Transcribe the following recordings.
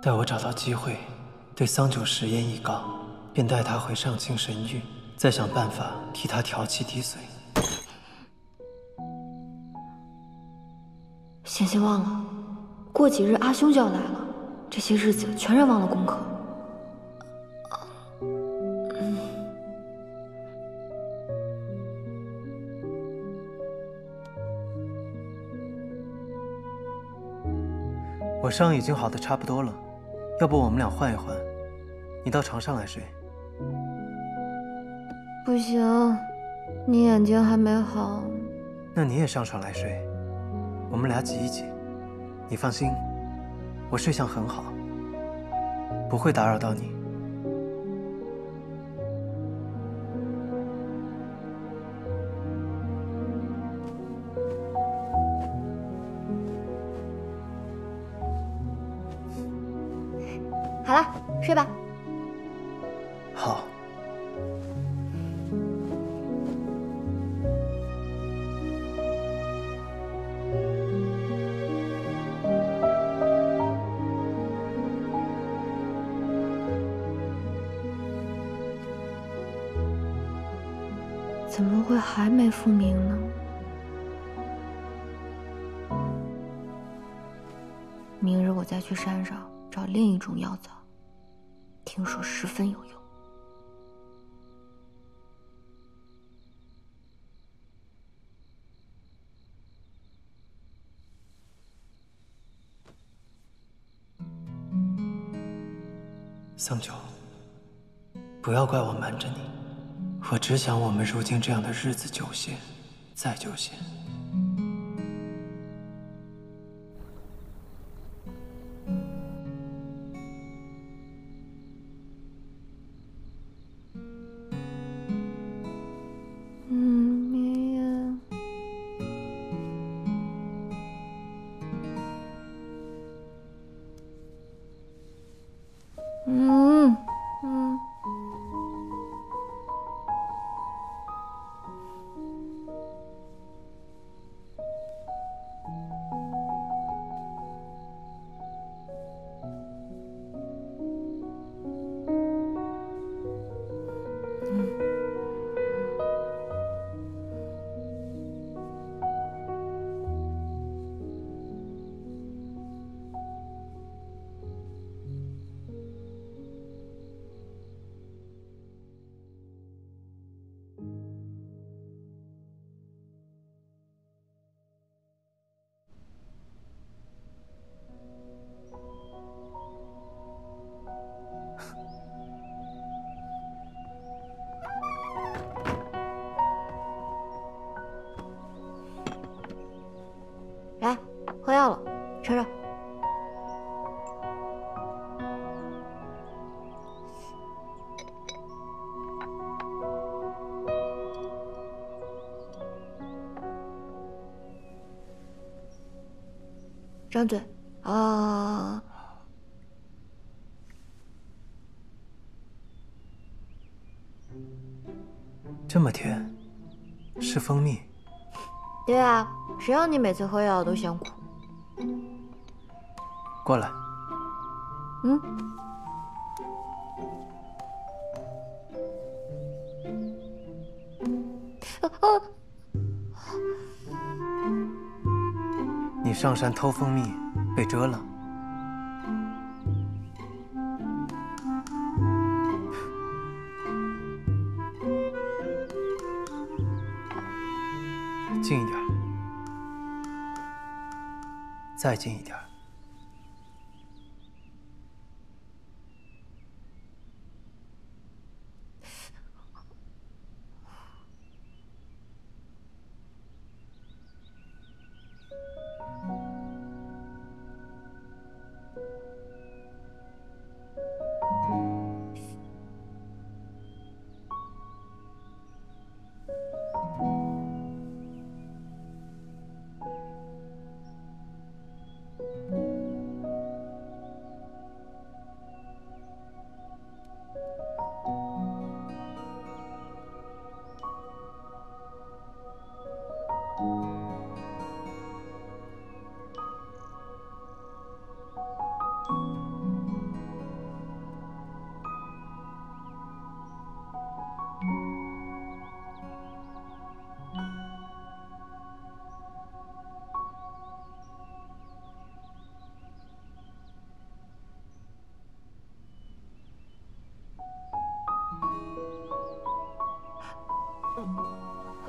待我找到机会，对桑九食言以告，便带他回上清神域，再想办法替他调气滴髓。险些忘了，过几日阿兄就要来了，这些日子全然忘了功课。我伤已经好的差不多了，要不我们俩换一换，你到床上来睡。不行，你眼睛还没好。那你也上床来睡，我们俩挤一挤。你放心，我睡相很好，不会打扰到你。好了，睡吧。好。怎么会还没复明呢？明日我再去山上找另一种药草，听说十分有用。桑九，不要怪我瞒着你，我只想我们如今这样的日子久些，再久些。来，喝药了，尝尝。张嘴啊！这么甜，是蜂蜜。对啊，谁让你每次喝药都嫌苦？过来。嗯。你上山偷蜂蜜，被蛰了。近一点，再近一点。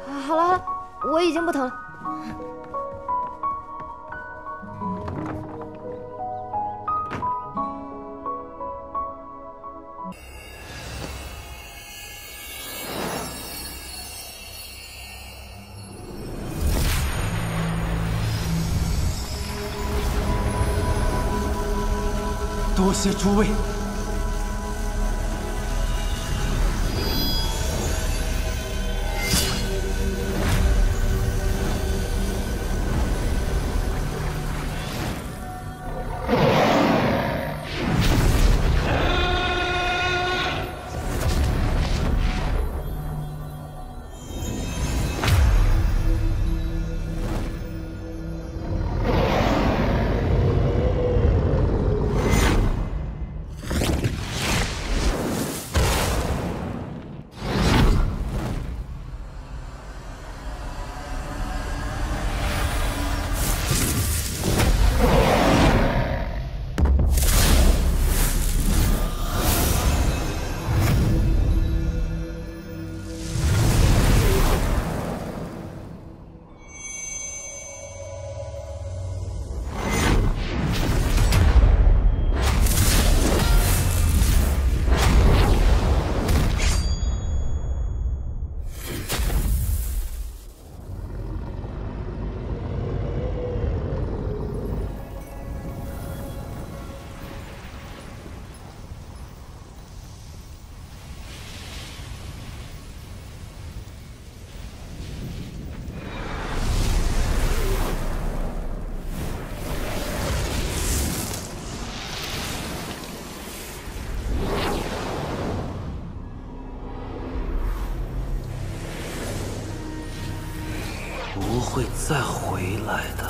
好了好了，我已经不疼了。多谢诸位。不会再回来的。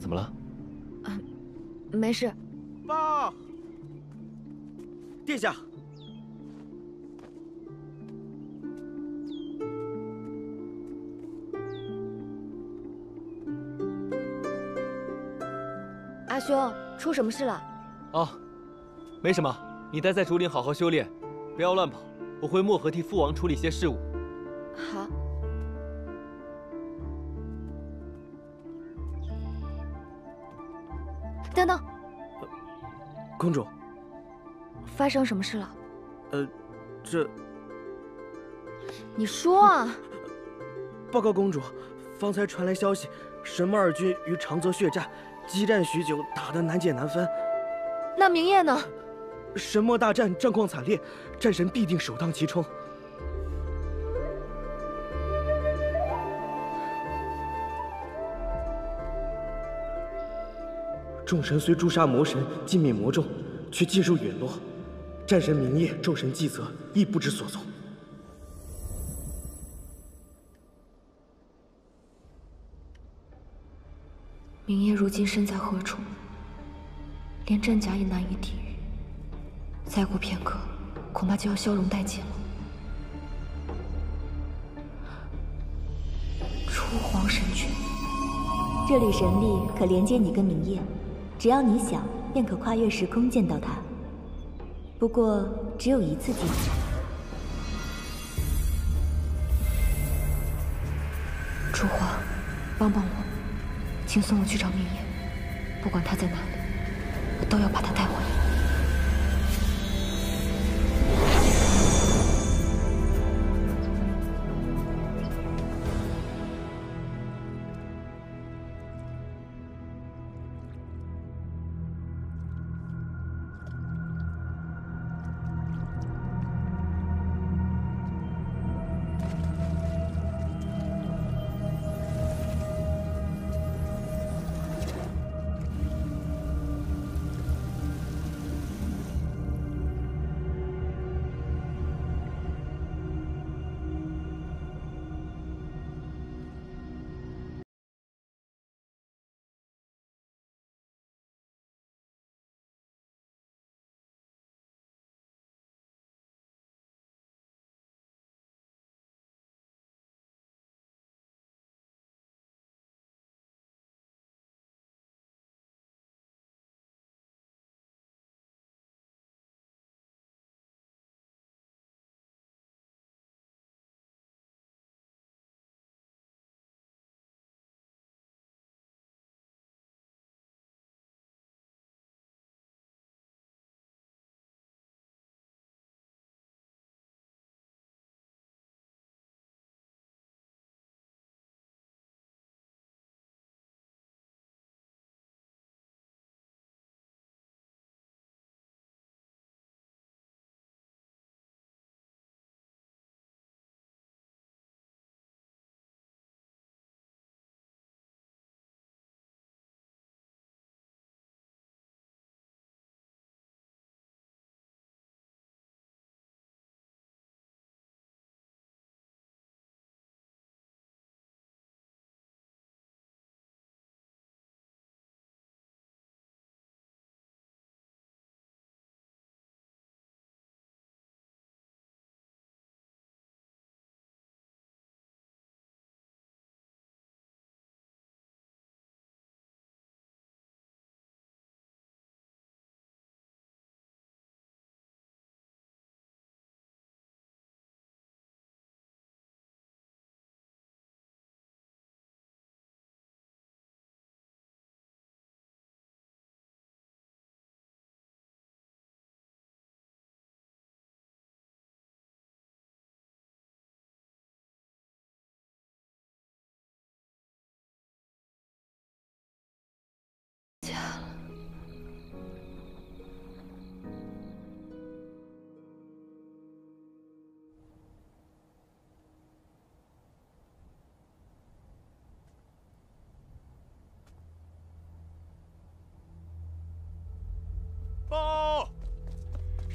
怎么了？没事。爸，殿下，阿兄，出什么事了？哦，没什么，你待在竹林好好修炼，不要乱跑。我回漠河替父王处理些事务。好。等等，公主，发生什么事了？这……你说啊！报告公主，方才传来消息，神木二军与长泽血战，激战许久，打得难解难分。那明夜呢？神墨大战战况惨烈，战神必定首当其冲。众神虽诛杀魔神，尽灭魔众，却尽数陨落。战神明夜、咒神祭泽亦不知所踪。明夜如今身在何处？连阵甲也难以抵御。再过片刻，恐怕就要消融殆尽了。初皇神君，这缕神力可连接你跟明夜，只要你想，便可跨越时空见到他。不过只有一次机会。初皇，帮帮我，请送我去找明夜，不管他在哪里，我都要把他带回来。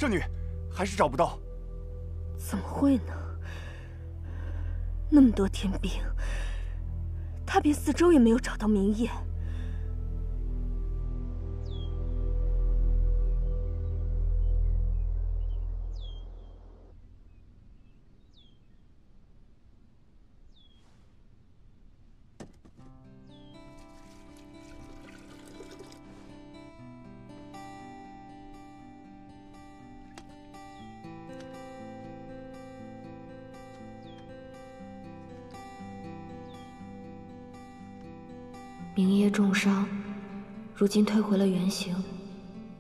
圣女还是找不到。怎么会呢？那么多天兵，踏遍四周也没有找到明夜。明夜重伤，如今退回了原形，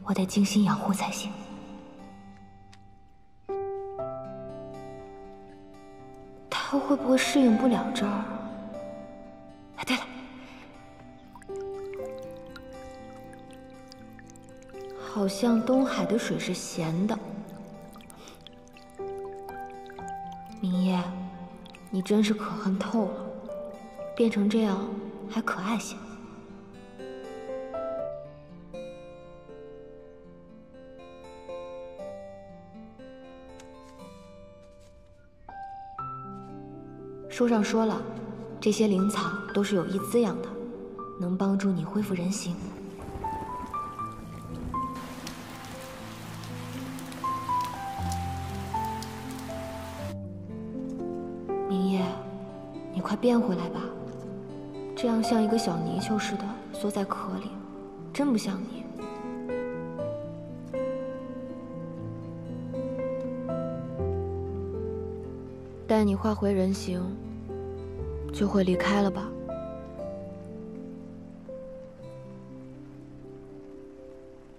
我得精心养护才行。他会不会适应不了这儿？哎，对了，好像东海的水是咸的。明夜，你真是可恨透了，变成这样还可爱些。书上说了，这些灵草都是有益滋养的，能帮助你恢复人形。明夜，你快变回来吧，这样像一个小泥鳅似的缩在壳里，真不像你。待你化回人形，就会离开了吧？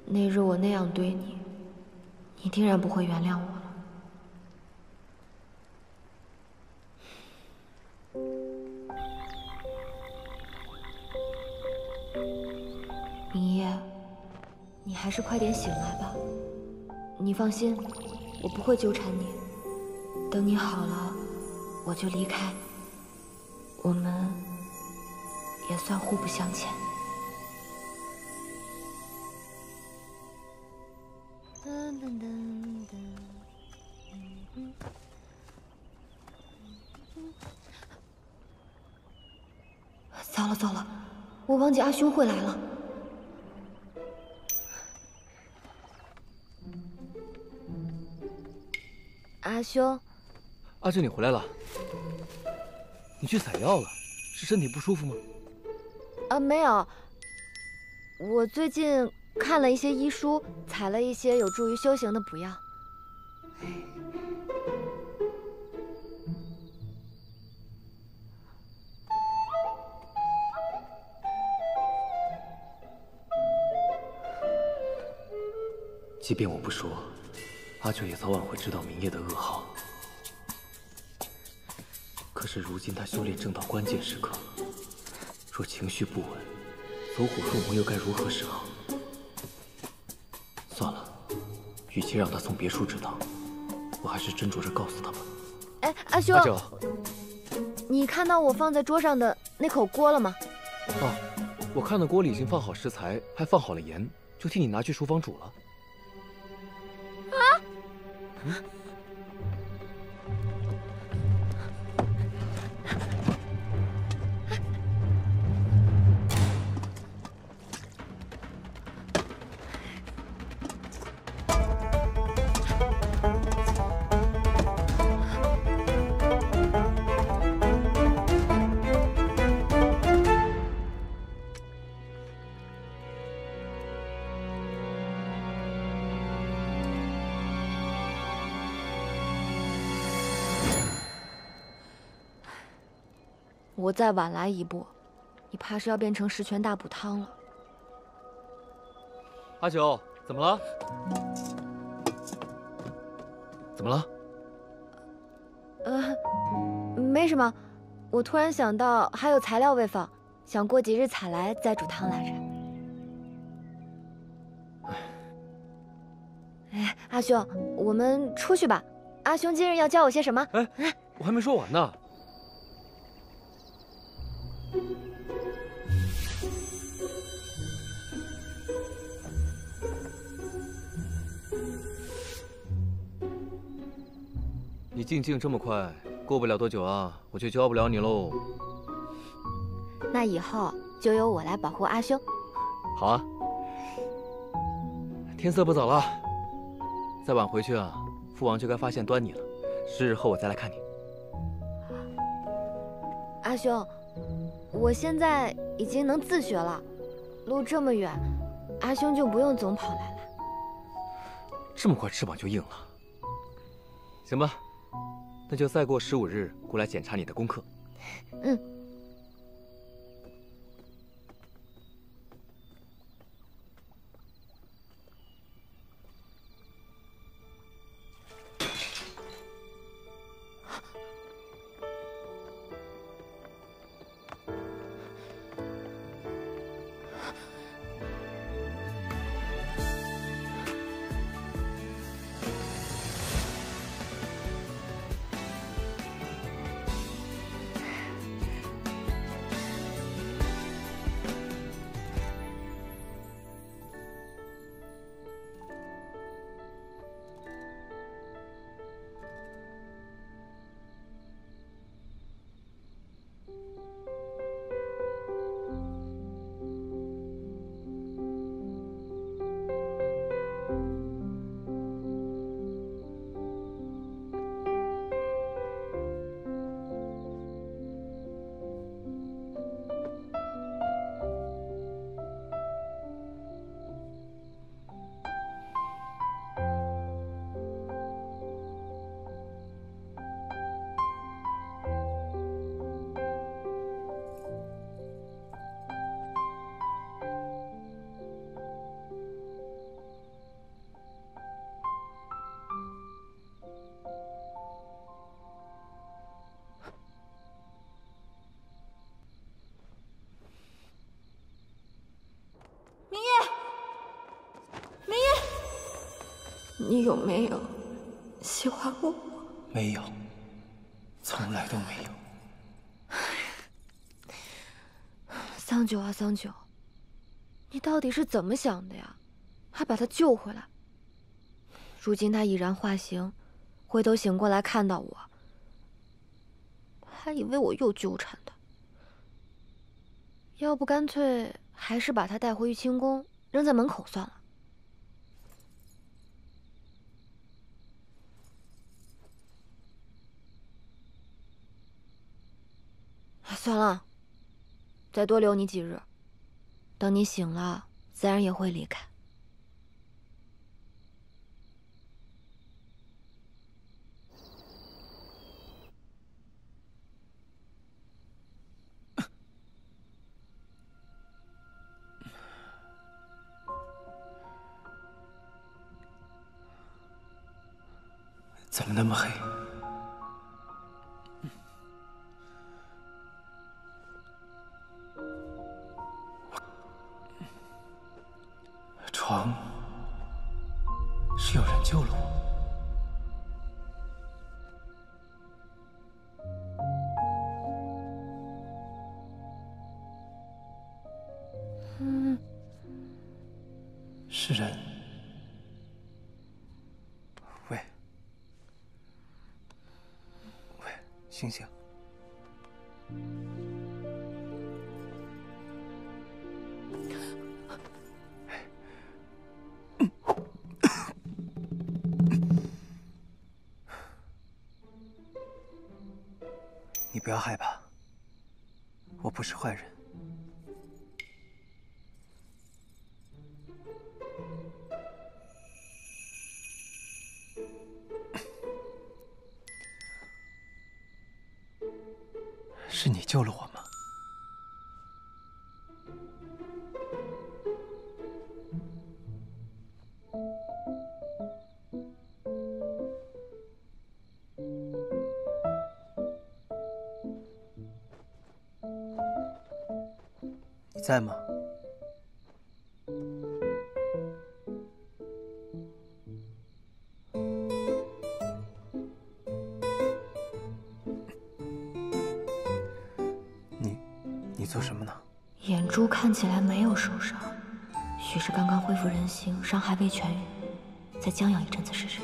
那日我那样对你，你定然不会原谅我了。明夜，你还是快点醒来吧。你放心，我不会纠缠你。等你好了，我就离开。我们也算互不相欠。糟了糟了，我忘记阿兄会来了。阿兄，阿俊，你回来了。你去采药了，是身体不舒服吗？没有。我最近看了一些医书，采了一些有助于修行的补药。即便我不说，阿九也早晚会知道明夜的噩耗。可是如今他修炼正到关键时刻，若情绪不稳，走火入魔又该如何是好？算了，与其让他从别处知道，我还是斟酌着告诉他吧。哎，阿兄，阿九，你看到我放在桌上的那口锅了吗？啊，我看到锅里已经放好食材，还放好了盐，就替你拿去书房煮了。我再晚来一步，你怕是要变成十全大补汤了。阿九，怎么了？怎么了？没什么，我突然想到还有材料未放，想过几日采来再煮汤来着。哎，阿兄，我们出去吧。阿兄今日要教我些什么？哎，我还没说完呢。进境这么快，过不了多久啊，我就教不了你喽。那以后就由我来保护阿兄。好啊。天色不早了，再晚回去啊，父王就该发现端倪了。10日后我再来看你。阿兄，我现在已经能自学了，路这么远，阿兄就不用总跑来了。这么快翅膀就硬了？行吧，那就再过15日过来检查你的功课。嗯。你有没有喜欢过我？没有，从来都没有。桑九啊，桑九，你到底是怎么想的呀？还把他救回来。如今他已然化形，回头醒过来看到我，还以为我又纠缠他。要不干脆还是把他带回玉清宫，扔在门口算了。算了，再多留你几日，等你醒了，自然也会离开。怎么那么黑？床是有人救了我。是人。喂，醒醒！你不要害怕，我不是坏人。是你救了我吗？你在吗？你做什么呢？眼珠看起来没有受伤，许是刚刚恢复人形，伤还未痊愈，再将养一阵子试试。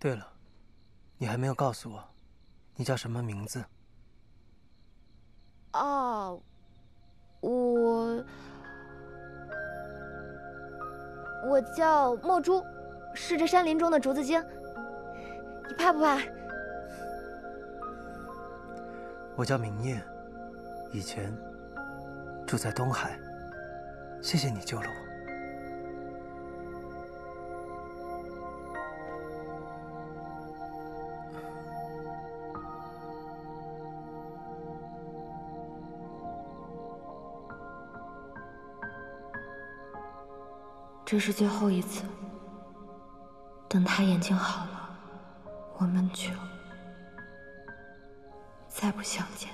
对了，你还没有告诉我，你叫什么名字？哦，我叫墨珠，是这山林中的竹子精。你怕不怕？我叫明夜，以前住在东海，谢谢你救了我。这是最后一次，等他眼睛好了，我们就再不相见。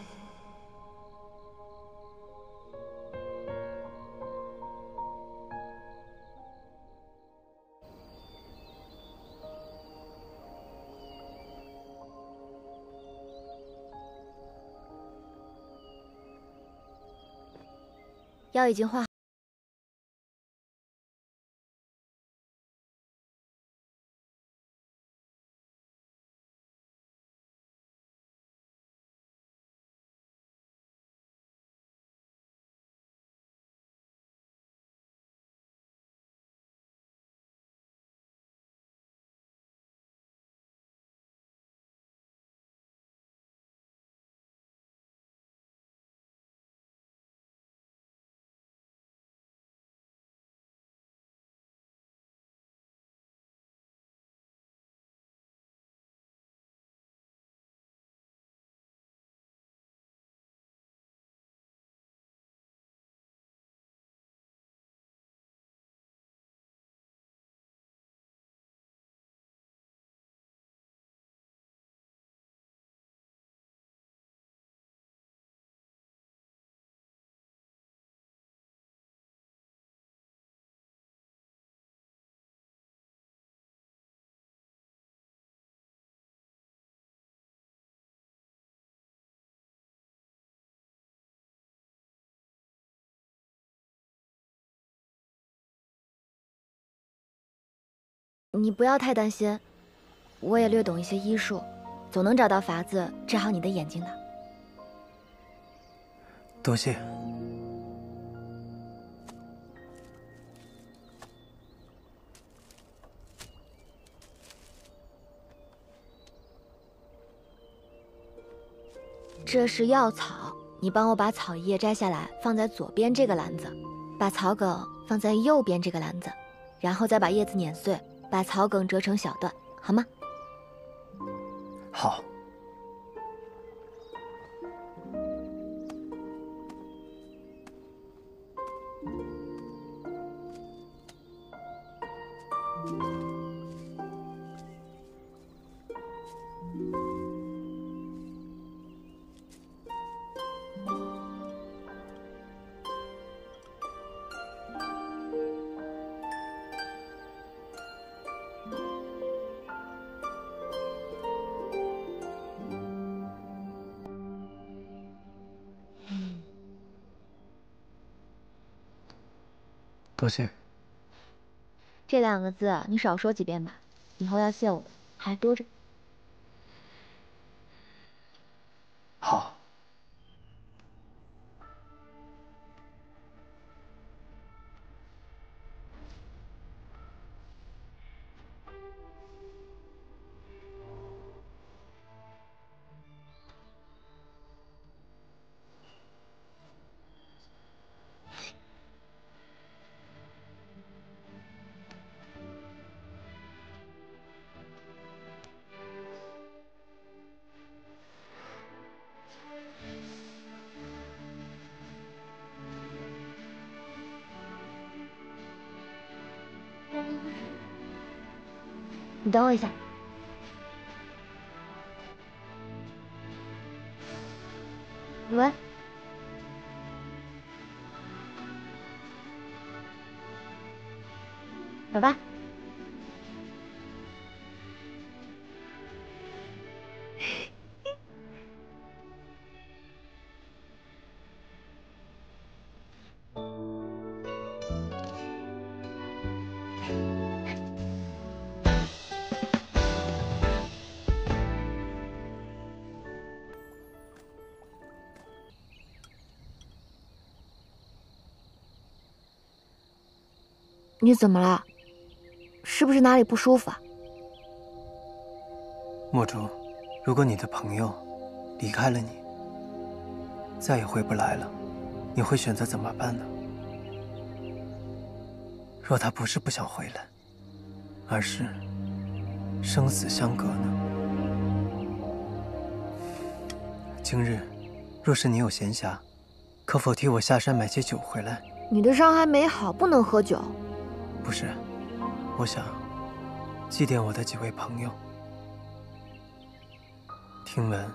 药已经化好。你不要太担心，我也略懂一些医术，总能找到法子治好你的眼睛的。多谢。这是药草，你帮我把草叶摘下来，放在左边这个篮子，把草梗放在右边这个篮子，然后再把叶子碾碎，把草梗折成小段，好吗？好。多谢。这2个字你少说几遍吧，以后要谢我的还多着。好。你等我一下。喂。走吧。你怎么了？是不是哪里不舒服啊？墨竹，如果你的朋友离开了你，再也回不来了，你会选择怎么办呢？若他不是不想回来，而是生死相隔呢？今日若是你有闲暇，可否替我下山买些酒回来？你的伤还没好，不能喝酒。不是，我想祭奠我的几位朋友。听闻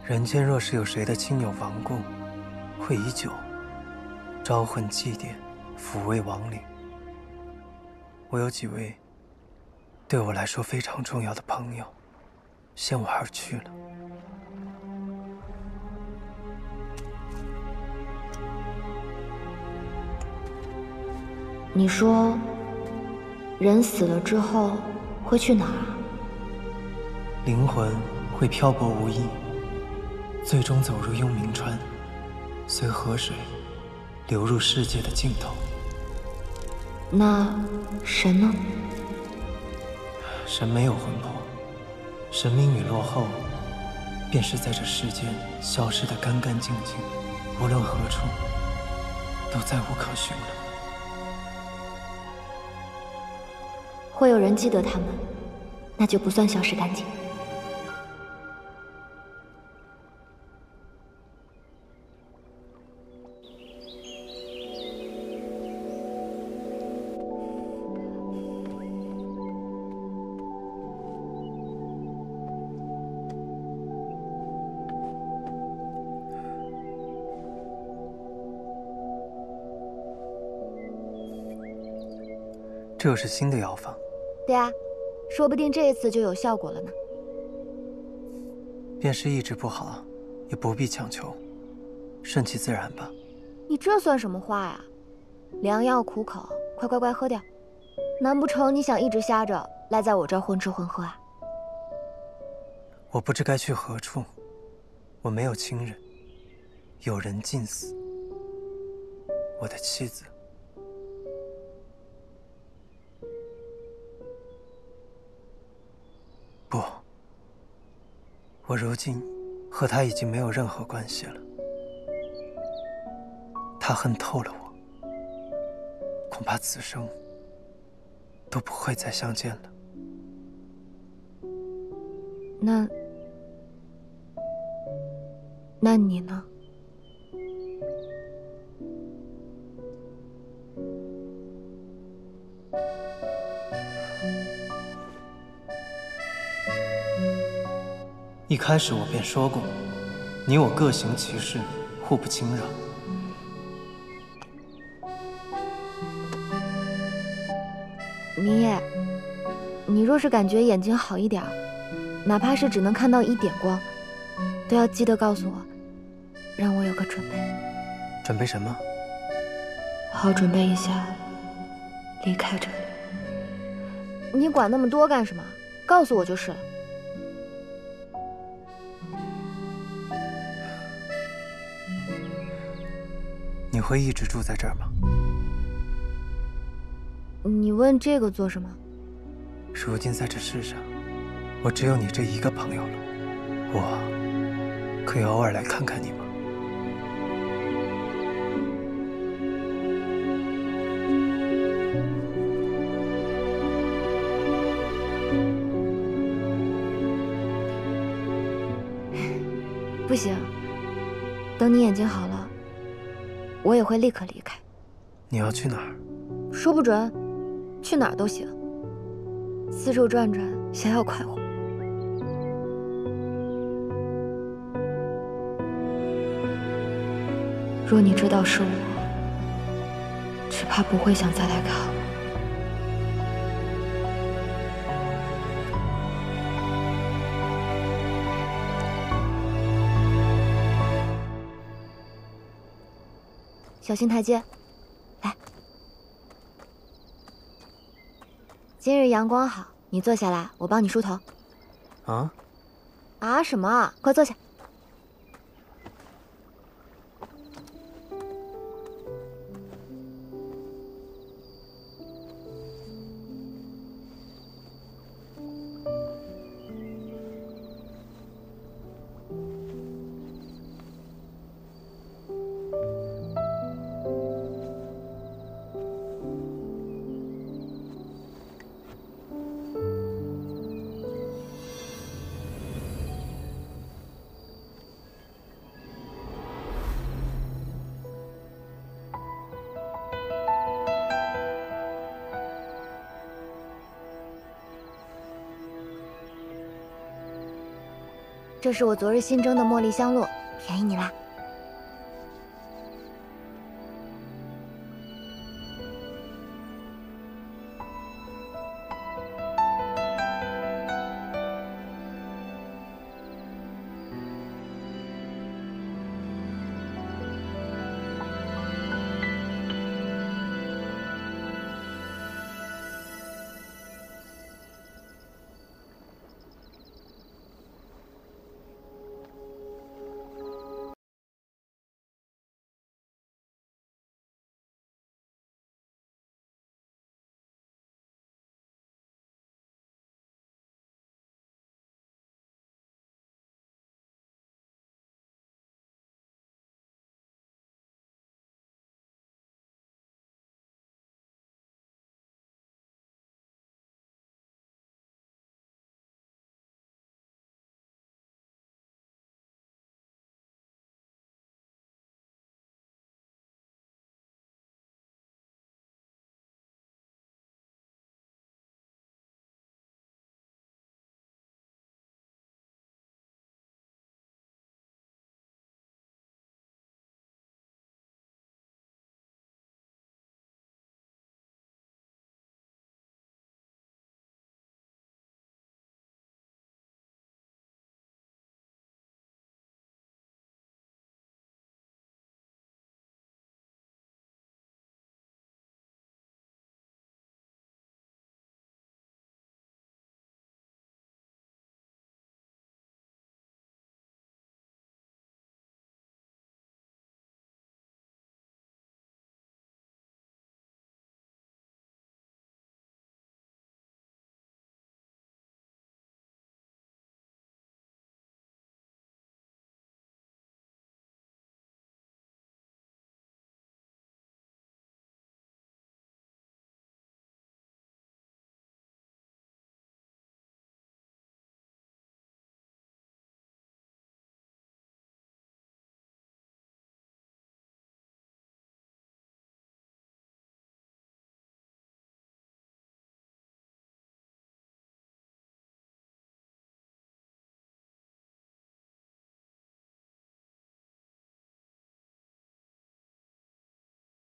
人间若是有谁的亲友亡故，会以酒招魂祭奠，抚慰亡灵。我有几位对我来说非常重要的朋友，先我而去了。你说，人死了之后会去哪儿啊？灵魂会漂泊无依，最终走入幽冥川，随河水流入世界的尽头。那神呢？神没有魂魄，神明陨落后，便是在这世间消失得干干净净，无论何处，都再无可寻了。会有人记得他们，那就不算消失干净。这又是新的药方。对啊，说不定这一次就有效果了呢。便是意志不好，也不必强求，顺其自然吧。你这算什么话呀？良药苦口，快乖乖喝掉。难不成你想一直瞎着赖在我这儿混吃混喝啊？我不知该去何处，我没有亲人，有人尽死，我的妻子。不，我如今和他已经没有任何关系了。他恨透了我，恐怕此生都不会再相见了。那你呢？一开始我便说过，你我各行其事，互不侵扰。明夜，你若是感觉眼睛好一点，哪怕是只能看到一点光，都要记得告诉我，让我有个准备。准备什么？好准备一下离开这里。你管那么多干什么？告诉我就是了。你会一直住在这儿吗？你问这个做什么？如今在这世上，我只有你这一个朋友了，我可以偶尔来看看你吗？不行，等你眼睛好了，我也会立刻离开。你要去哪儿？说不准，去哪儿都行。四处转转，想要快活。若你知道是我，只怕不会想再来看我。小心台阶，来。今日阳光好，你坐下来，我帮你梳头。啊什么？快坐下。这是我昨日新蒸的茉莉香露，便宜你啦。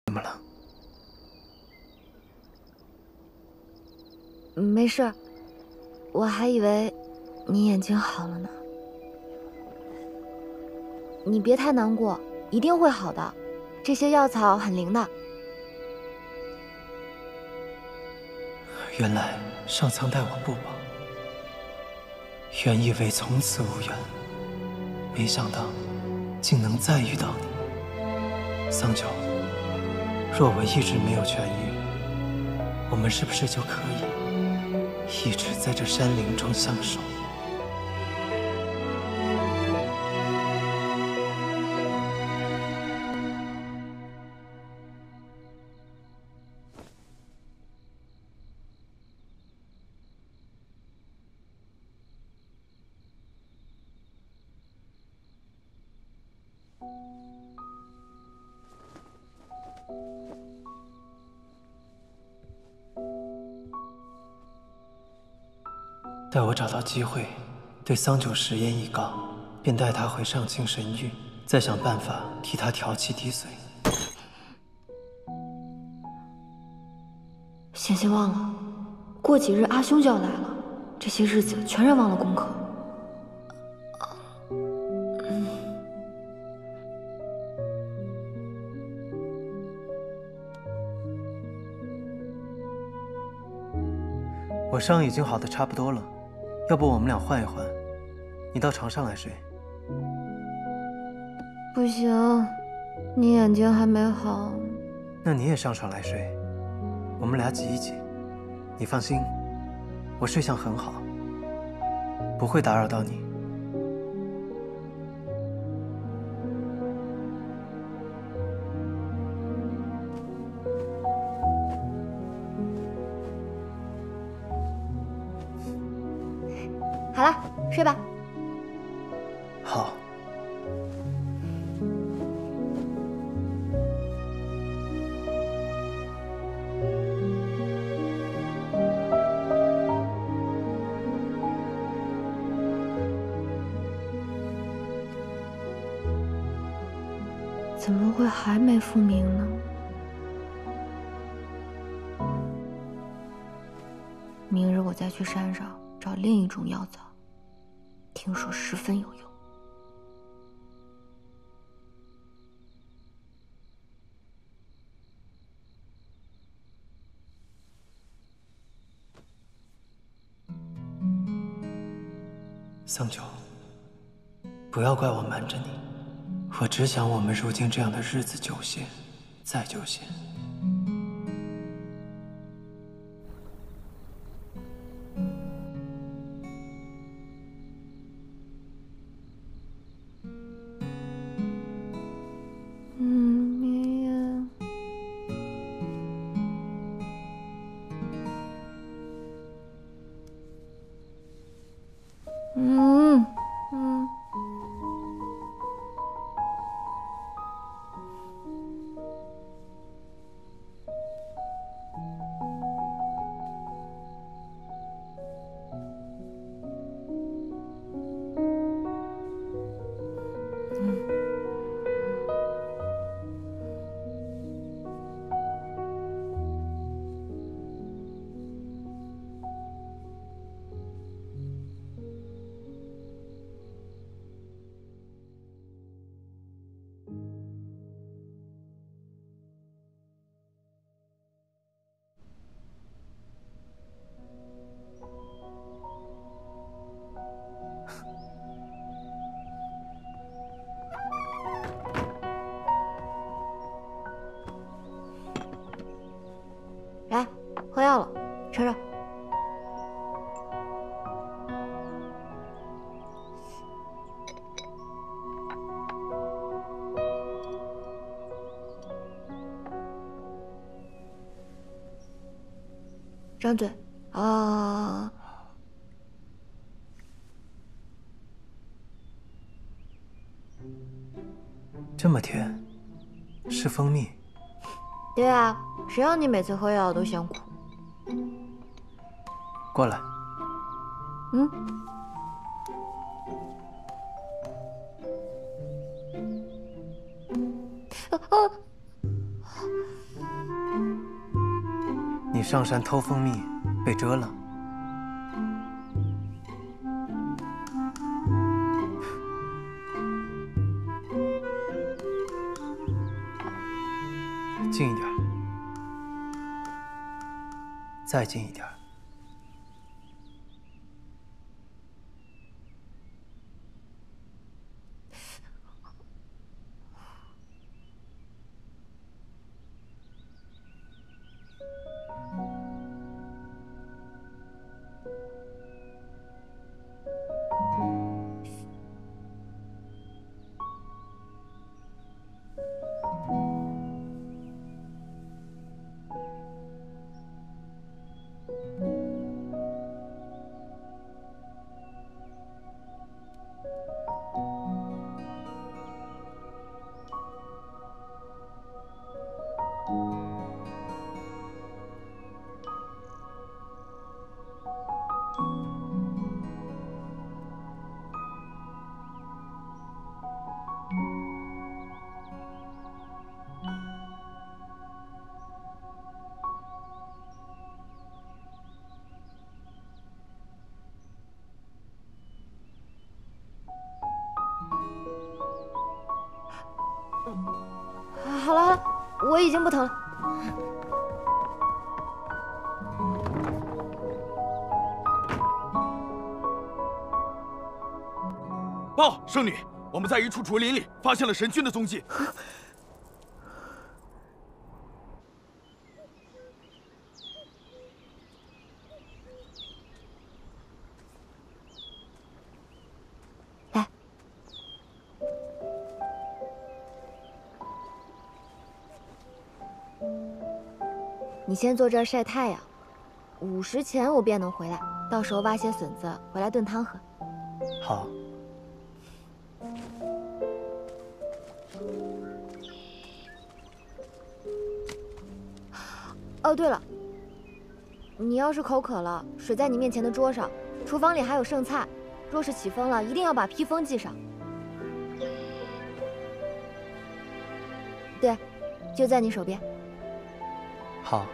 怎么了？没事，我还以为你眼睛好了呢。你别太难过，一定会好的。这些药草很灵的。原来上苍待我不薄，原以为从此无缘，没想到竟能再遇到你。桑九，若我一直没有痊愈，我们是不是就可以一直在这山林中相守？待我找到机会，对桑九实验一告，便带他回上清神域，再想办法替他调气滴髓。险些忘了，过几日阿兄就要来了，这些日子全然忘了功课。我伤已经好的差不多了，要不我们俩换一换，你到床上来睡。不行，你眼睛还没好。那你也上床来睡，我们俩挤一挤。你放心，我睡相很好，不会打扰到你。好了，睡吧。好。怎么会还没复明呢？明日我再去山上找另一种药草，听说十分有用。桑九，不要怪我瞒着你，我只想我们如今这样的日子久些，再久些。来，喝药了，吃着。张嘴啊！这么甜，是蜂蜜。对啊，谁让你每次喝药都嫌苦？过来。嗯。你上山偷蜂蜜，被蛰了。近一点，再近一点。好了好了，我已经不疼了。报，圣女，我们在一处竹林里发现了神君的踪迹。来，你先坐这儿晒太阳，5时前我便能回来，到时候挖些笋子回来炖汤喝。好。哦，对了，你要是口渴了，水在你面前的桌上，厨房里还有剩菜，若是起风了，一定要把披风系上。对，就在你手边。好，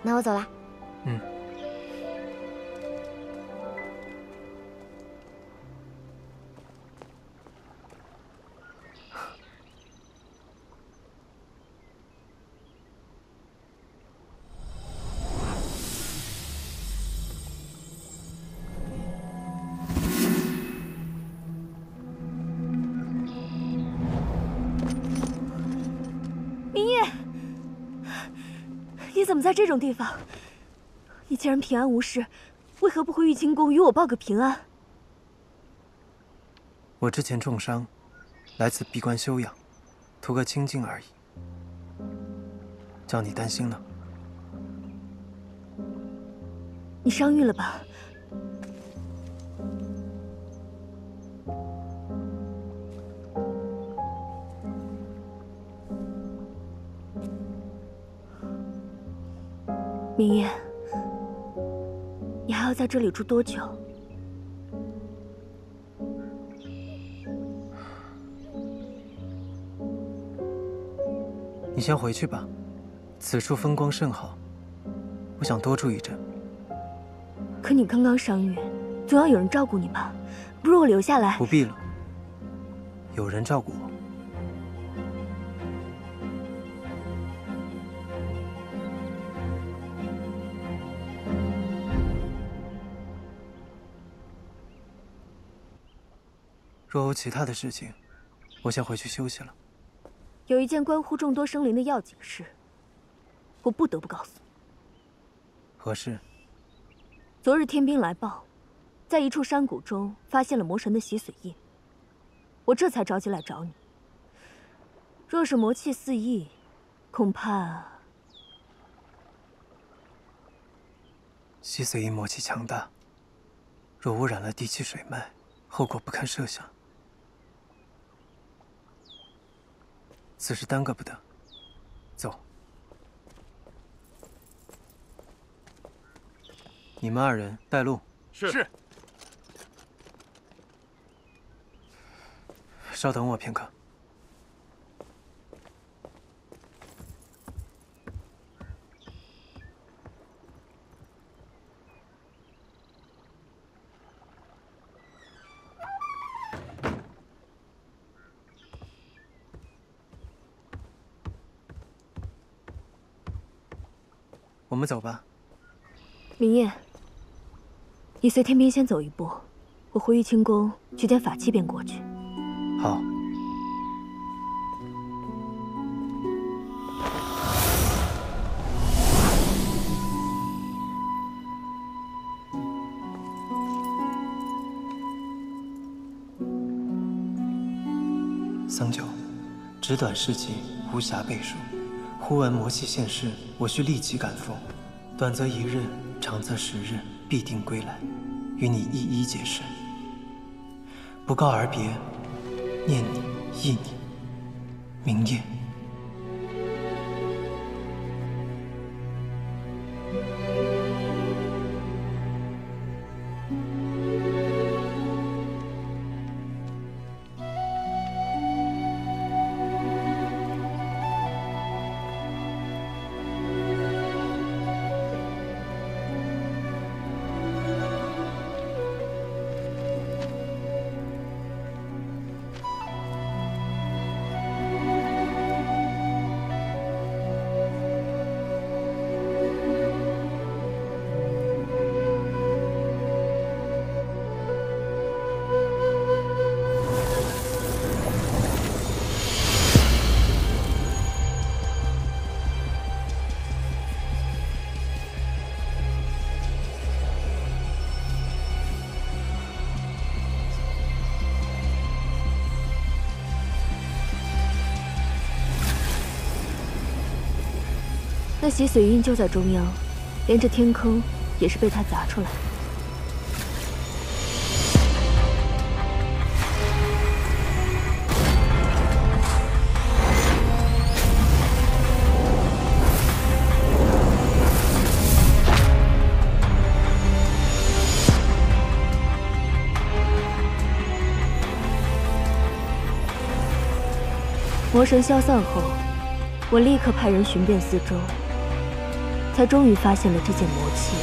那我走了。嗯。你怎么在这种地方？你既然平安无事，为何不回玉清宫与我报个平安？我之前重伤，来此闭关休养，图个清静而已。叫你担心了。你伤愈了吧？明夜，你还要在这里住多久？你先回去吧，此处风光甚好，我想多住一阵。可你刚刚伤愈，总要有人照顾你吧？不如我留下来。不必了，有人照顾我。若有其他的事情，我先回去休息了。有一件关乎众多生灵的要紧事，我不得不告诉你。何事？昨日天兵来报，在一处山谷中发现了魔神的洗髓印，我这才着急来找你。若是魔气四溢，恐怕……洗髓印魔气强大，若污染了地气水脉，后果不堪设想。此事耽搁不得，走。你们二人带路。是。稍等我片刻。我们走吧。明夜，你随天兵先走一步，我回玉清宫取点法器便过去。好。桑九，纸短事情，无暇背述。忽闻魔气现世，我需立即赶赴。短则1日，长则10日，必定归来，与你一一解释。不告而别，念你忆你，明夜。那洗髓印就在中央，连着天坑也是被他砸出来的。魔神消散后，我立刻派人寻遍四周，才终于发现了这件魔器。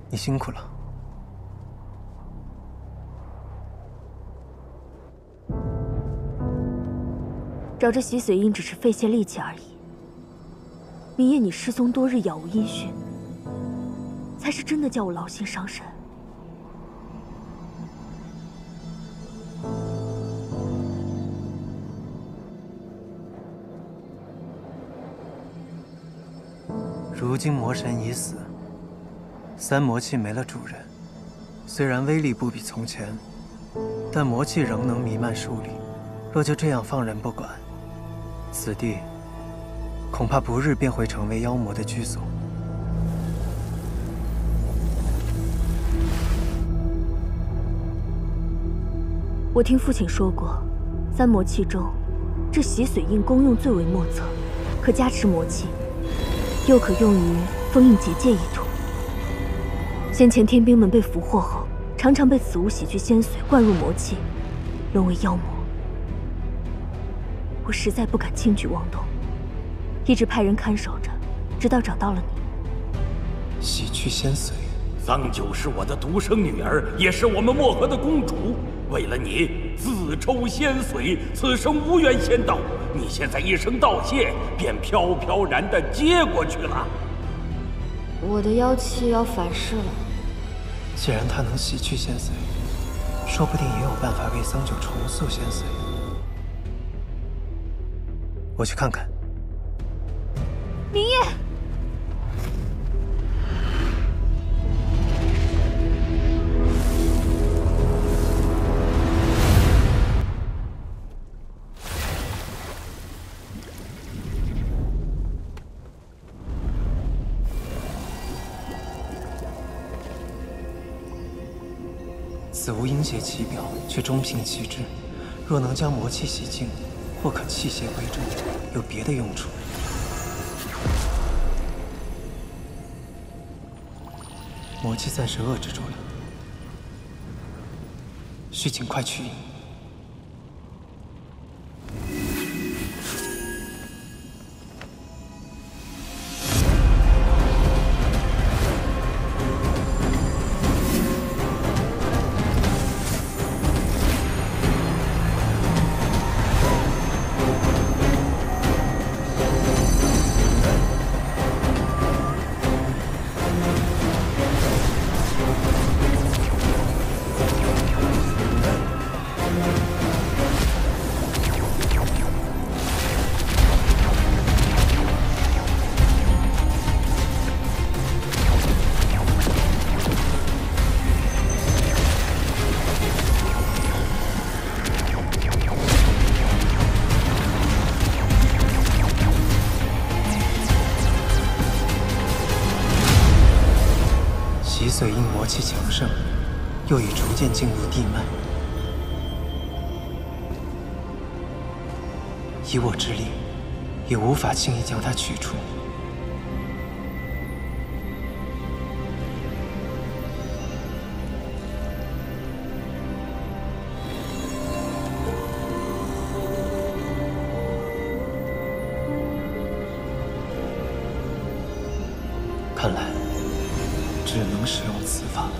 你辛苦了。找这洗髓印只是费些力气而已。明夜，你失踪多日，杳无音讯，才是真的叫我劳心伤神。如今魔神已死，三魔器没了主人，虽然威力不比从前，但魔气仍能弥漫数里。若就这样放任不管，此地恐怕不日便会成为妖魔的居所。我听父亲说过，三魔器中，这洗髓印功用最为莫测，可加持魔气，又可用于封印结界一途。先前天兵们被俘获后，常常被此物洗去仙髓，灌入魔气，沦为妖魔。我实在不敢轻举妄动，一直派人看守着，直到找到了你。洗去仙髓，桑九是我的独生女儿，也是我们漠河的公主。为了你，自抽仙髓，此生无缘仙道。你现在一声道谢，便飘飘然地接过去了。我的妖气要反噬了。既然他能洗去仙髓，说不定也有办法为桑九重塑仙髓。我去看看。明夜，此物阴邪其表，却中平其志。若能将魔气洗净，或可弃邪归正，有别的用处。魔气暂时遏制住了，需尽快去印。洗髓印魔气强盛，又已逐渐进入地脉。以我之力，也无法轻易将它取出。看来，只能使用此法了。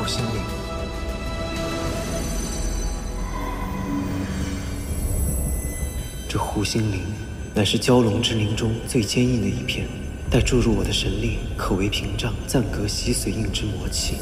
心灵。这护心灵乃是蛟龙之灵中最坚硬的一片，待注入我的神力，可为屏障，暂隔洗髓印之魔气。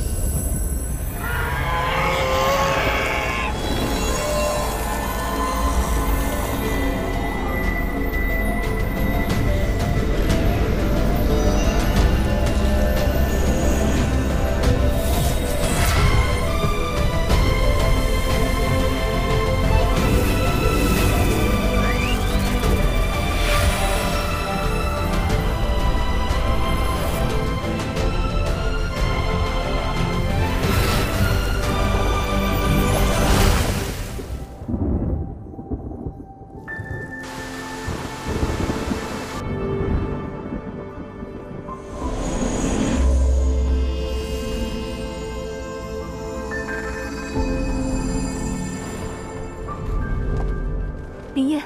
林烨，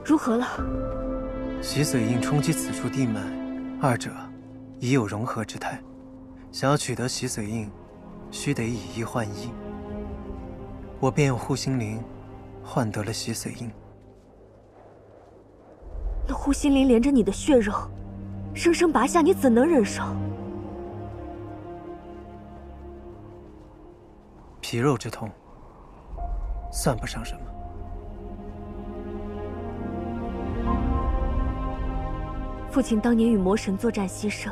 如何了？洗髓印冲击此处地脉，二者已有融合之态。想要取得洗髓印，须得以一换一。我便用护心灵换得了洗髓印。那护心灵连着你的血肉，生生拔下，你怎能忍受？皮肉之痛，算不上什么。父亲当年与魔神作战牺牲，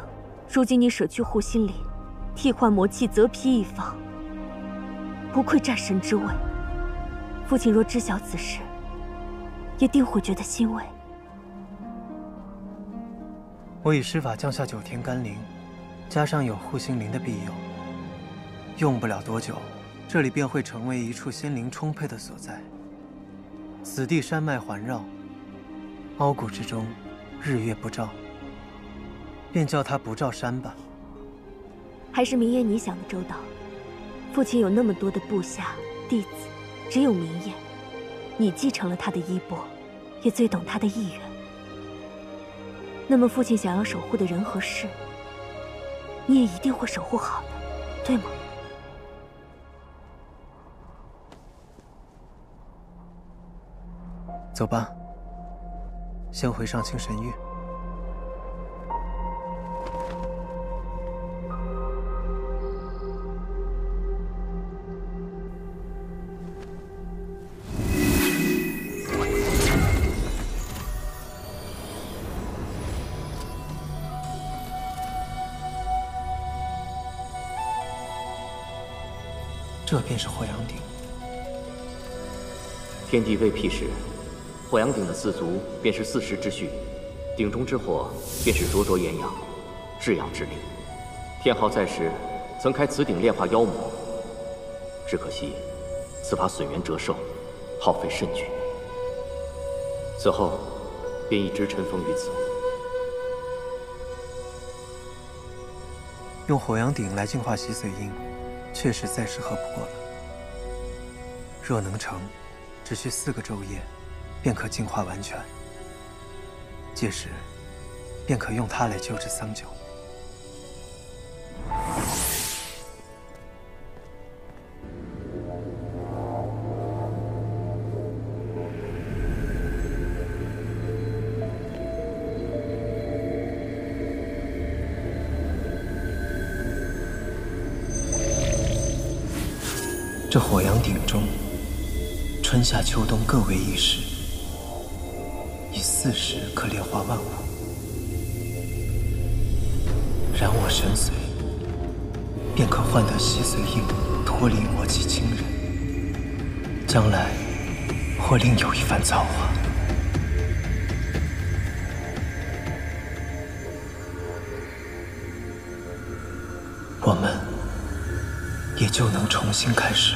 如今你舍去护心灵，替换魔气，择披一方，不愧战神之位。父亲若知晓此事，也定会觉得欣慰。我以施法降下9天甘霖，加上有护心灵的庇佑，用不了多久，这里便会成为一处仙灵充沛的所在。此地山脉环绕，凹谷之中，日月不照，便叫它不照山吧。还是明夜你想的周到。父亲有那么多的部下弟子，只有明夜，你继承了他的衣钵，也最懂他的意愿。那么父亲想要守护的人和事，你也一定会守护好的，对吗？走吧，先回上清神域。这便是火阳鼎。天地未辟时，火阳鼎的四足便是四时之序，鼎中之火便是灼灼炎阳，至阳之力。天昊在时曾开此鼎炼化妖魔，只可惜此法损元折寿，耗费甚巨。此后便一直尘封于此。用火阳鼎来净化洗髓印，确实再适合不过了。若能成，只需4个昼夜，便可净化完全。届时，便可用它来救治桑九。这火阳鼎中，春夏秋冬各为一时，以4时可炼化万物。燃我神髓，便可换得洗髓印，脱离魔气侵人。将来或另有一番造化。我们也就能重新开始。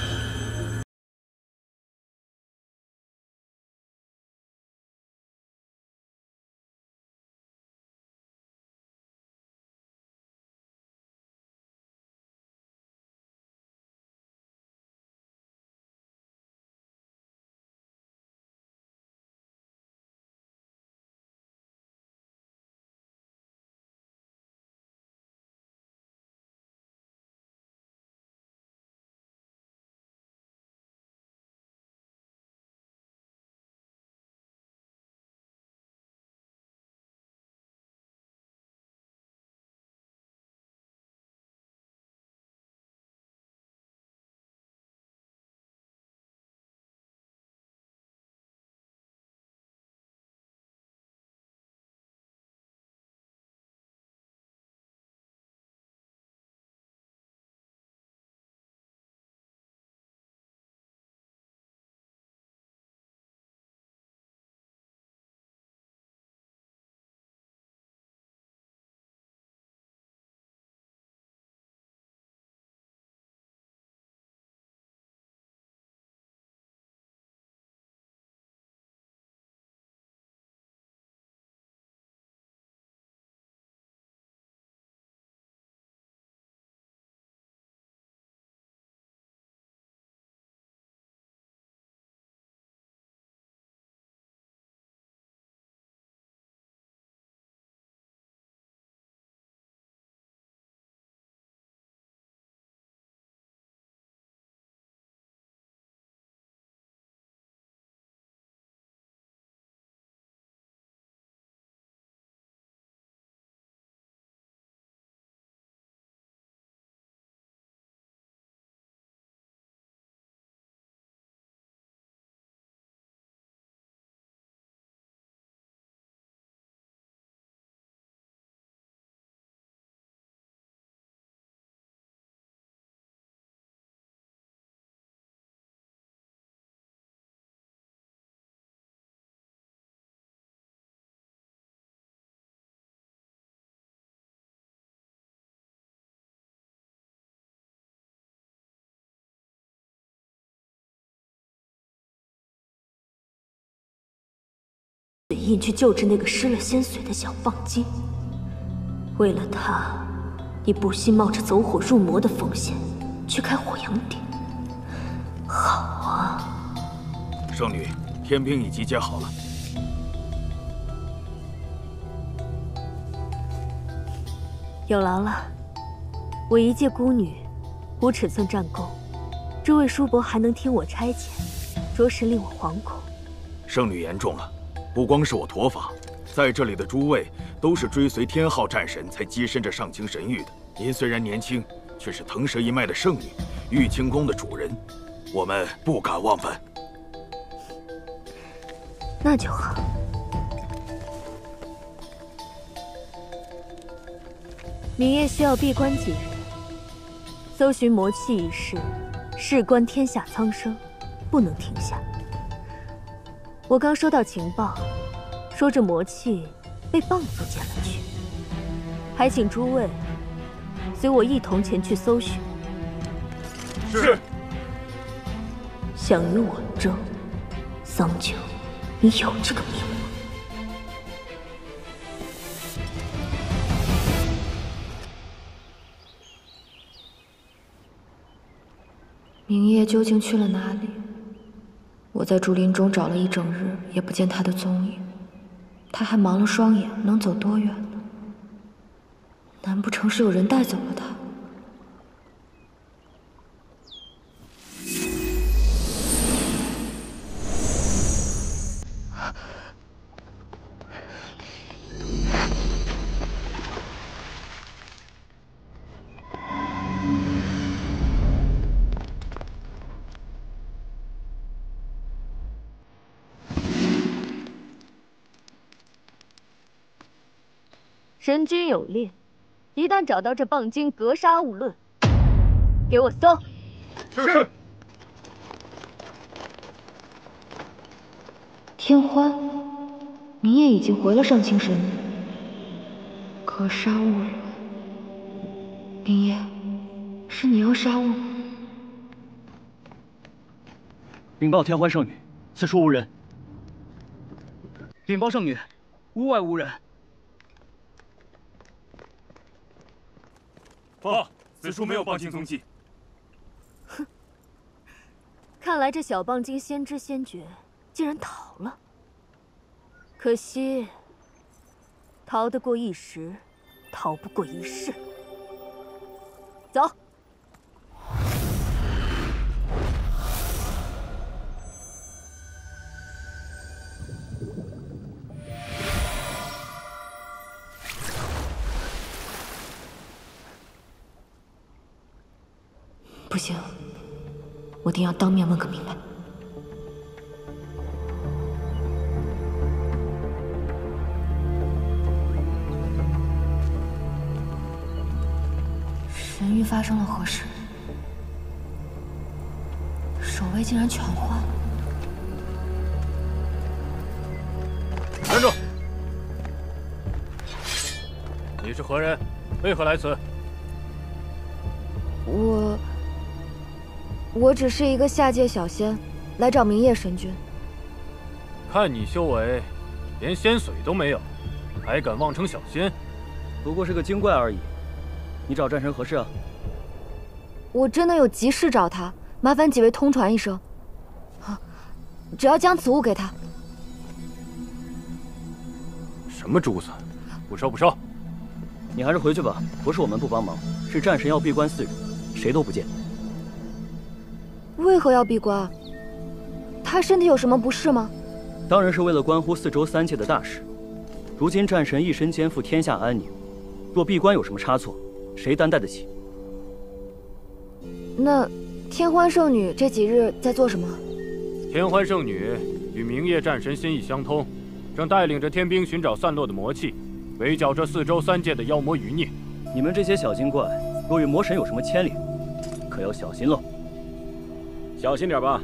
印去救治那个失了仙髓的小棒精。为了他，你不惜冒着走火入魔的风险去开火阳鼎。好啊，圣女，天兵已集结好了。有劳了，我一介孤女，无尺寸战功，这位叔伯还能听我差遣，着实令我惶恐。圣女言重了，不光是我驼坊，在这里的诸位都是追随天昊战神才跻身这上清神域的。您虽然年轻，却是腾蛇一脉的圣女，玉清宫的主人，我们不敢忘犯。那就好。明夜需要闭关几日，搜寻魔气一事，事关天下苍生，不能停下。我刚收到情报，说这魔气被蚌族捡了去，还请诸位随我一同前去搜寻。是。想与我争，桑九，你有这个命吗？明夜究竟去了哪里？我在竹林中找了一整日，也不见他的踪影。他还盲了双眼，能走多远呢？难不成是有人带走了他？神君有令，一旦找到这蚌精，格杀勿论。给我搜！是。天欢，明夜已经回了上清神域，格杀勿论。明夜，是你要杀我吗？禀报天欢圣女，此处无人。禀报圣女，屋外无人。报，此处没有蚌精踪迹。哼，看来这小蚌精先知先觉，竟然逃了。可惜，逃得过一时，逃不过一世。走。不行，我定要当面问个明白。神域发生了何事？守卫竟然全换了。站住！你是何人？为何来此？我只是一个下界小仙，来找明夜神君。看你修为，连仙髓都没有，还敢妄称小仙？不过是个精怪而已。你找战神何事啊？我真的有急事找他，麻烦几位通传一声。啊，只要将此物给他。什么珠子？不收不收。你还是回去吧，不是我们不帮忙，是战神要闭关4日，谁都不见。为何要闭关？他身体有什么不适吗？当然是为了关乎4州3界的大事。如今战神一身肩负天下安宁，若闭关有什么差错，谁担待得起？那天欢圣女这几日在做什么？天欢圣女与明夜战神心意相通，正带领着天兵寻找散落的魔气，围剿这4州3界的妖魔余孽。你们这些小精怪，若与魔神有什么牵连，可要小心喽。小心点吧。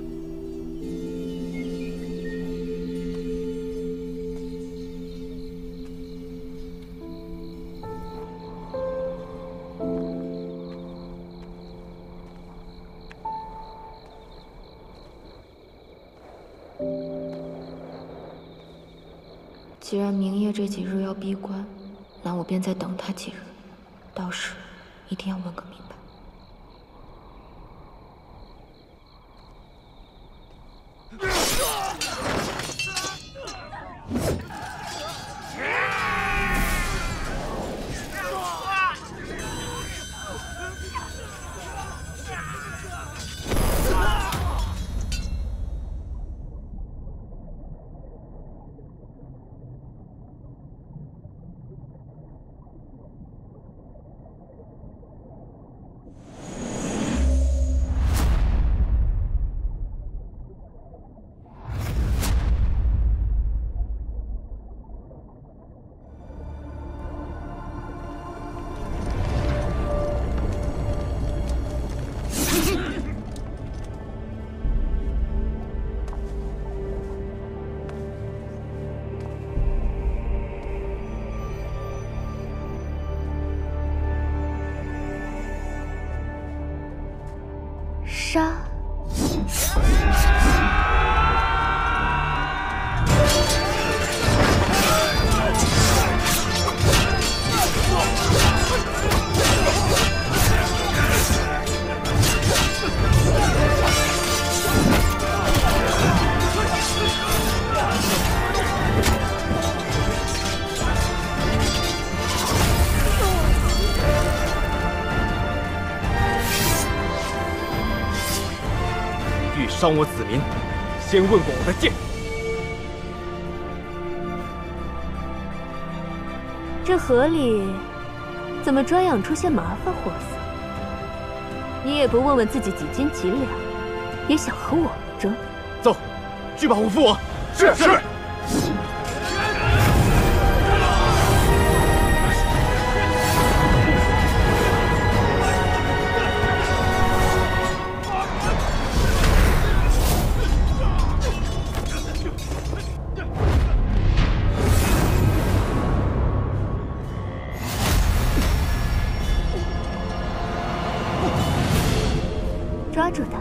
既然明夜这几日要闭关，那我便再等他几日，到时一定要问个明白。杀！伤我子民，先问过我的剑。这河里怎么专养出些麻烦货色？你也不问问自己几斤几两，也想和我争？走，去保护父王。是是。抓住他！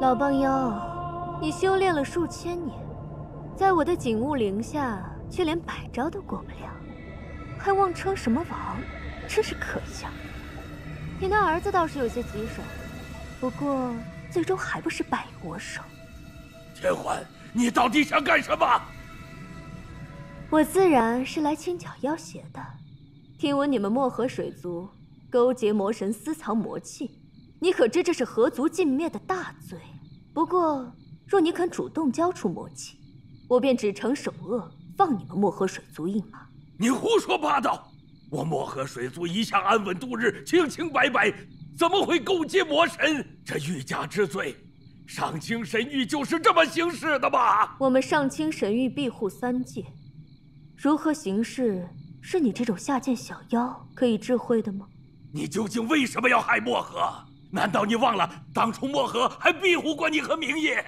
老帮妖，你修炼了数千年。在我的景物陵下，却连百招都过不了，还妄称什么王，真是可笑。你那儿子倒是有些棘手，不过最终还不是败于我手。天欢，你到底想干什么？我自然是来清剿妖邪的。听闻你们漠河水族勾结魔神，私藏魔器，你可知这是何族尽灭的大罪？不过，若你肯主动交出魔器，我便只惩首恶，放你们漠河水族一马。你胡说八道！我漠河水族一向安稳度日，清清白白，怎么会勾结魔神？这欲加之罪，上清神域就是这么行事的吗？我们上清神域庇护三界，如何行事，是你这种下贱小妖可以智慧的吗？你究竟为什么要害漠河？难道你忘了当初漠河还庇护过你和明夜？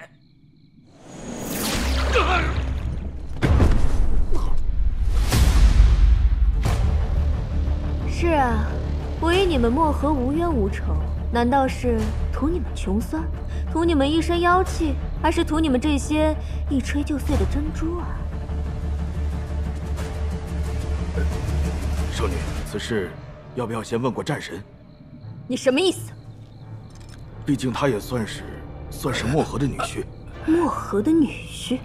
是啊，我与你们漠河无冤无仇，难道是图你们穷酸，图你们一身妖气，还是图你们这些一吹就碎的珍珠啊？少女，此事要不要先问过战神？你什么意思？毕竟他也算是漠河的女婿。漠河的女婿？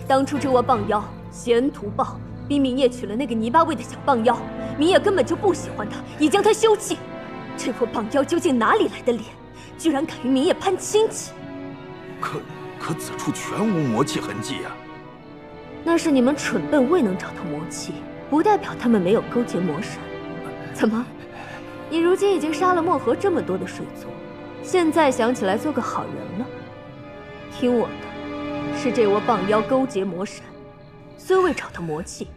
当初这窝棒妖嫌图报，逼明夜娶了那个泥巴味的小棒妖，明夜根本就不喜欢他，已将他休弃。这窝棒妖究竟哪里来的脸，居然敢与明夜攀亲戚？可此处全无魔气痕迹啊！那是你们蠢笨未能找到魔气，不代表他们没有勾结魔神。怎么，你如今已经杀了漠河这么多的水族，现在想起来做个好人了？听我的，是这窝棒妖勾结魔神，虽未找到魔气，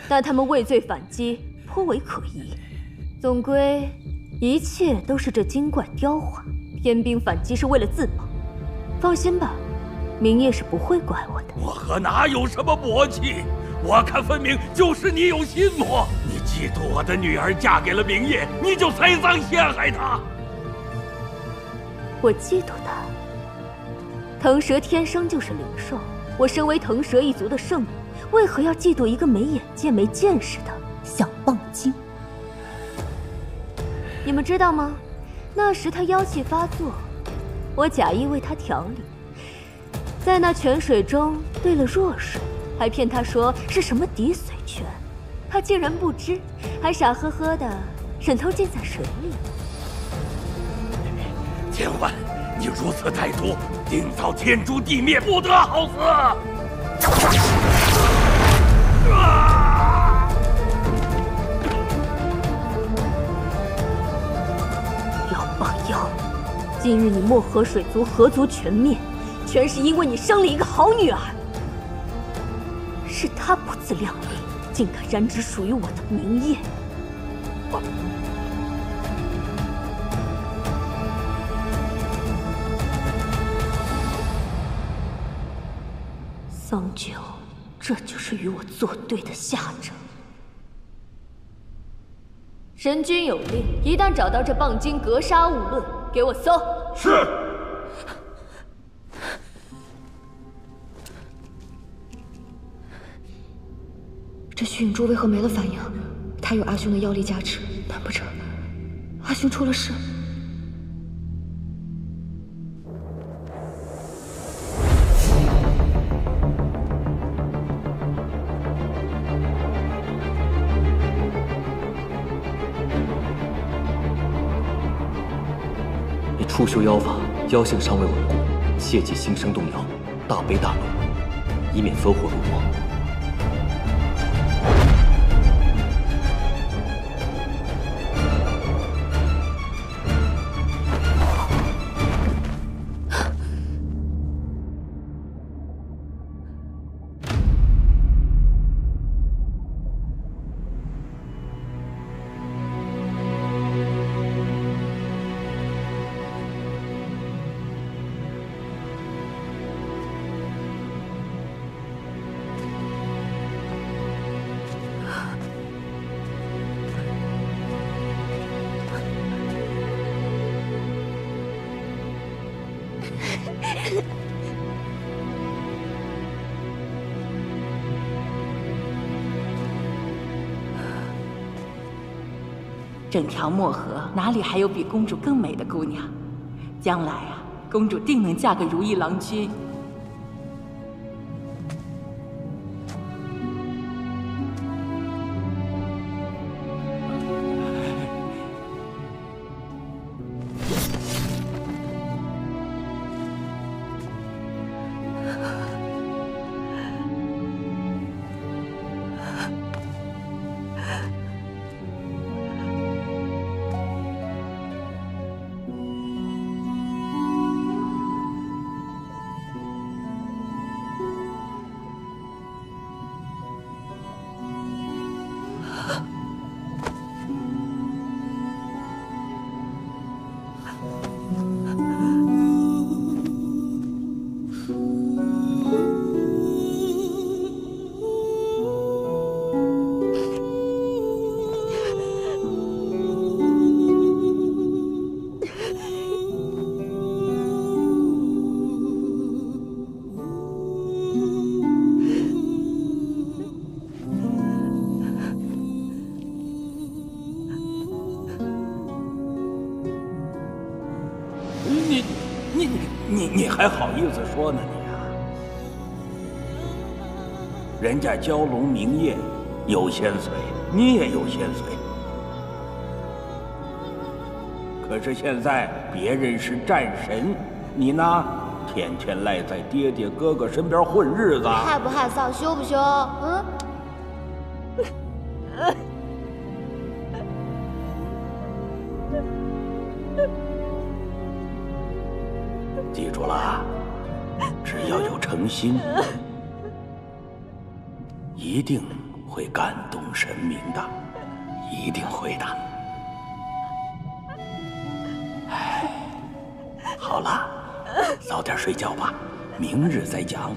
但他们畏罪反击，颇为可疑。总归一切都是这精怪雕化。天兵反击是为了自保，放心吧，明夜是不会怪我的。我和哪有什么魔气？我看分明就是你有心魔。你嫉妒我的女儿嫁给了明夜，你就栽赃陷害她。我嫉妒他。腾蛇天生就是灵兽，我身为腾蛇一族的圣女，为何要嫉妒一个没眼界、没见识的小棒精？你们知道吗？那时他妖气发作，我假意为他调理，在那泉水中兑了弱水，还骗他说是什么滴髓泉，他竟然不知，还傻呵呵的忍头浸在水里。千万，你如此歹毒，定遭天诛地灭，不得好死！老帮妖，今日你漠河水族河族全灭，全是因为你生了一个好女儿。是她不自量力，竟敢染指属于我的明夜。桑九，这就是与我作对的下场。神君有令，一旦找到这棒精，格杀勿论，给我搜。是。这虚影珠为何没了反应？他有阿兄的妖力加持，难不成阿兄出了事？你初修妖法，妖性尚未稳固，切忌心生动摇，大悲大怒，以免走火入魔。整条漠河哪里还有比公主更美的姑娘？将来啊，公主定能嫁给如意郎君。你还好意思说呢你啊？人家蛟龙明夜有仙髓，你也有仙髓，可是现在别人是战神，你呢，天天赖在爹爹哥哥身边混日子，害不害臊，羞不羞？嗯。记住了，只要有诚心，一定会感动神明的，一定会的。好了，早点睡觉吧，明日再讲。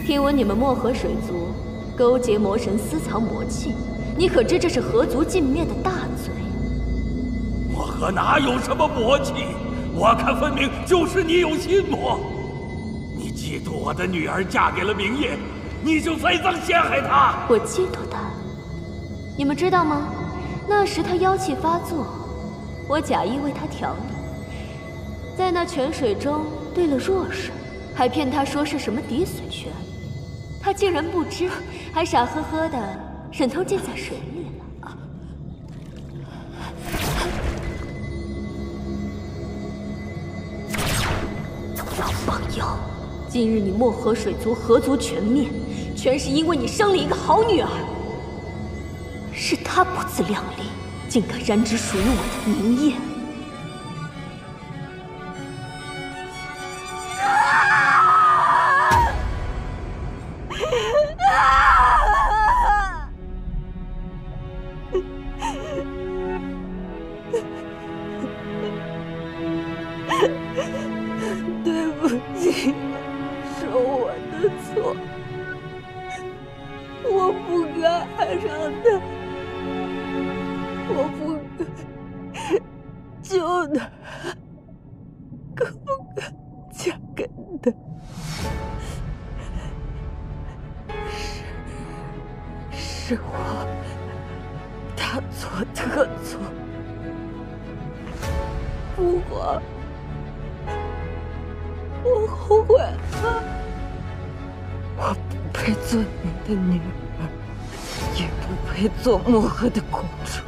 听闻你们漠河水族勾结魔神，私藏魔器，你可知这是河族尽灭的大罪？漠河哪有什么魔气？我看分明就是你有心魔。你嫉妒我的女儿嫁给了明夜，你就栽赃陷害她。我嫉妒她？你们知道吗？那时她妖气发作，我假意为她调理，在那泉水中兑了弱水，还骗她说是什么滴水泉。他竟然不知，还傻呵呵的忍头浸在水里了。老帮妖！今日你漠河水族河族全灭，全是因为你生了一个好女儿。是她不自量力，竟敢染指属于我的明夜。对不起，是我的错，我不该爱上他，我不该救他，更不该嫁给他。是我大错特错，父皇，我后悔了。我不配做你的女儿，也不配做漠河的公主。